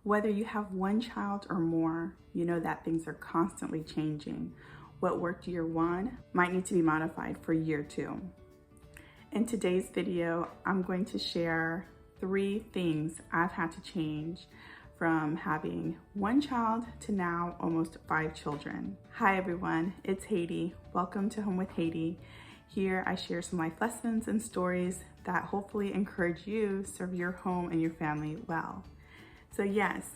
Whether you have one child or more, you know that things are constantly changing. What worked year one might need to be modified for year two. In today's video, I'm going to share 3 things I've had to change from having one child to now almost 5 children. Hi everyone, it's Heydi. Welcome to Home with Heydi. Here I share some life lessons and stories that hopefully encourage you to serve your home and your family well. So yes,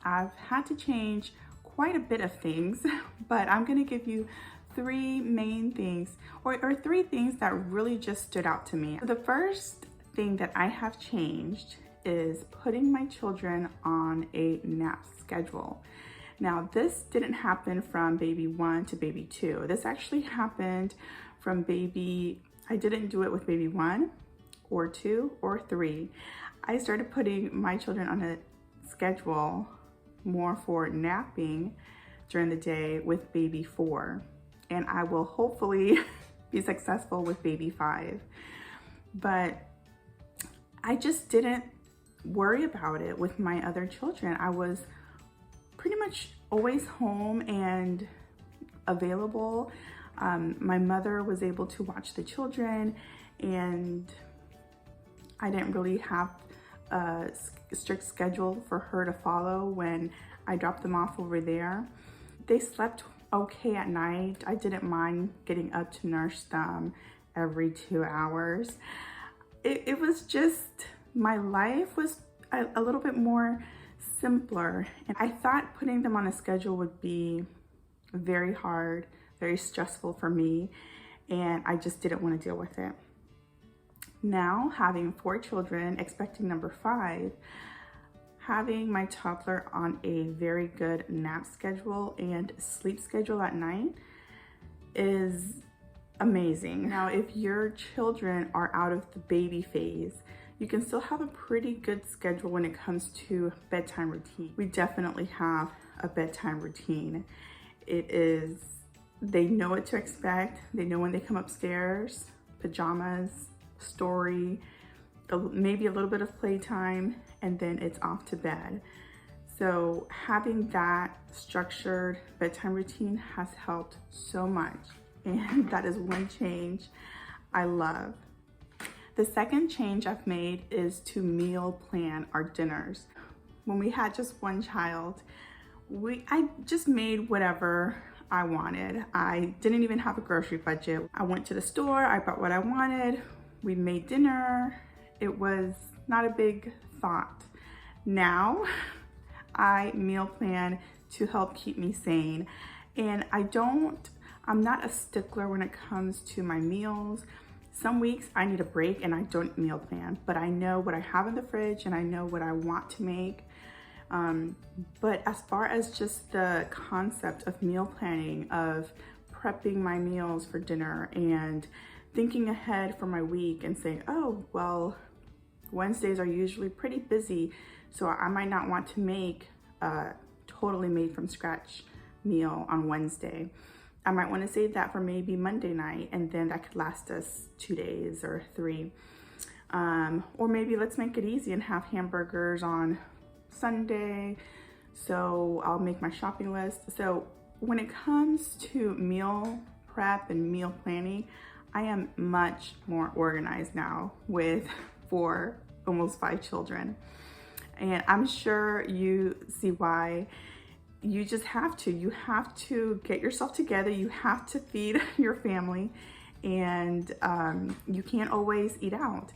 I've had to change quite a bit of things, but I'm gonna give you 3 main things or 3 things that really just stood out to me. The first thing that I have changed is putting my children on a nap schedule. Now this didn't happen from baby 1 to baby 2. This actually happened from I didn't do it with baby 1 or 2 or 3. I started putting my children on a schedule more for napping during the day with baby 4, and I will hopefully be successful with baby 5. But I just didn't worry about it with my other children. I was pretty much always home and available. My mother was able to watch the children, and I didn't really have a strict schedule for her to follow when I dropped them off over there. They slept okay at night. I didn't mind getting up to nurse them every 2 hours. It was just, my life was a little bit more simpler. And I thought putting them on a schedule would be very hard, very stressful for me, and I just didn't want to deal with it. Now, having 4 children, expecting number 5, having my toddler on a very good nap schedule and sleep schedule at night is amazing. Now, if your children are out of the baby phase, you can still have a pretty good schedule when it comes to bedtime routine. We definitely have a bedtime routine. They know what to expect. They know when they come upstairs, pajamas, story, maybe a little bit of playtime, and then it's off to bed. So having that structured bedtime routine has helped so much, and that is one change I love. The second change I've made is to meal plan our dinners. When we had just one child, I just made whatever I wanted. I didn't even have a grocery budget. I went to the store, I bought what I wanted, we made dinner. It was not a big thought. Now, I meal plan to help keep me sane. And I'm not a stickler when it comes to my meals. Some weeks I need a break and I don't meal plan, but I know what I have in the fridge and I know what I want to make. But as far as just the concept of meal planning, of prepping my meals for dinner and thinking ahead for my week and saying, oh, well, Wednesdays are usually pretty busy, so I might not want to make a totally made from scratch meal on Wednesday. I might want to save that for maybe Monday night, and then that could last us 2 days or 3. Or maybe let's make it easy and have hamburgers on Sunday. So I'll make my shopping list. So when it comes to meal prep and meal planning, I am much more organized now with 4, almost 5 children. And I'm sure you see why. You just have to get yourself together. You have to feed your family, and you can't always eat out.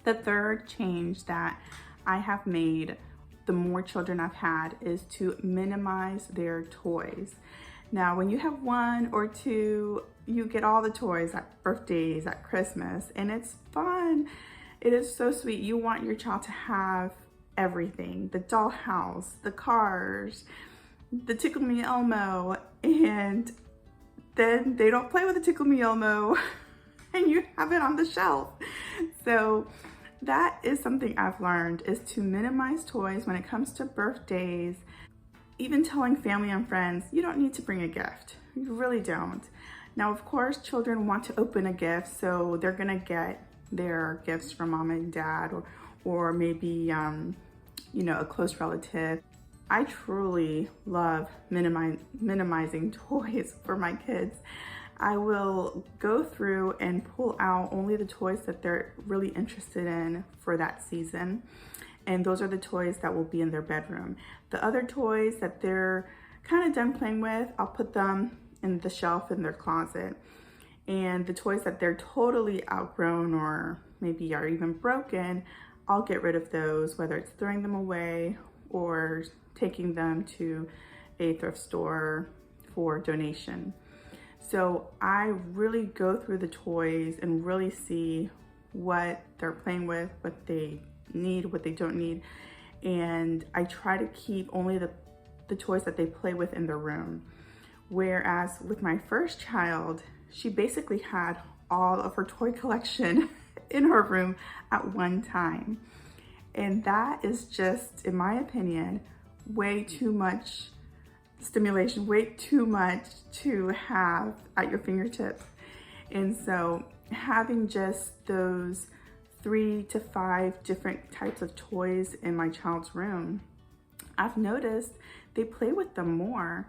The third change that I have made, the more children I've had, is to minimize their toys. Now, when you have 1 or 2, you get all the toys at birthdays, at Christmas, and it's fun. It is so sweet. You want your child to have everything, the dollhouse, the cars, the Tickle Me Elmo, and then they don't play with the Tickle Me Elmo and you have it on the shelf. So that is something I've learned, is to minimize toys when it comes to birthdays. Even telling family and friends, you don't need to bring a gift. You really don't. Now, of course, children want to open a gift, so they're gonna get their gifts from mom and dad, or maybe you know, a close relative. I truly love minimizing toys for my kids. I will go through and pull out only the toys that they're really interested in for that season. And those are the toys that will be in their bedroom. The other toys that they're kind of done playing with, I'll put them in the shelf in their closet. And the toys that they're totally outgrown or maybe are even broken, I'll get rid of those, whether it's throwing them away or taking them to a thrift store for donation. So I really go through the toys and really see what they're playing with, what they need, what they don't need. And I try to keep only the toys that they play with in their room. Whereas with my first child, she basically had all of her toy collection in her room at one time. And that is just, in my opinion, way too much stimulation, way too much to have at your fingertips. And so having just those 3 to 5 different types of toys in my child's room, I've noticed they play with them more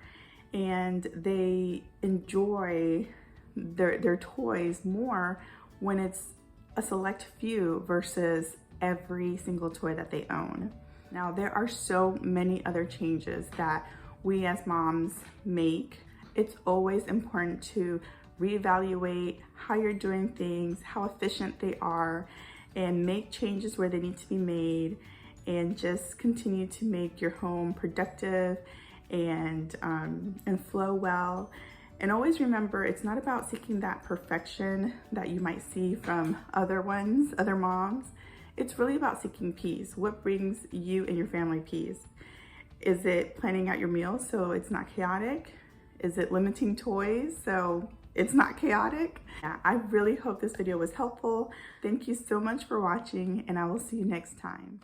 and they enjoy their toys more when it's a select few versus every single toy that they own. Now, there are so many other changes that we as moms make. It's always important to reevaluate how you're doing things, how efficient they are, and make changes where they need to be made, and just continue to make your home productive and flow well. And always remember, it's not about seeking that perfection that you might see from other moms. It's really about seeking peace. What brings you and your family peace? Is it planning out your meals so it's not chaotic? Is it limiting toys so it's not chaotic? Yeah, I really hope this video was helpful. Thank you so much for watching, and I will see you next time.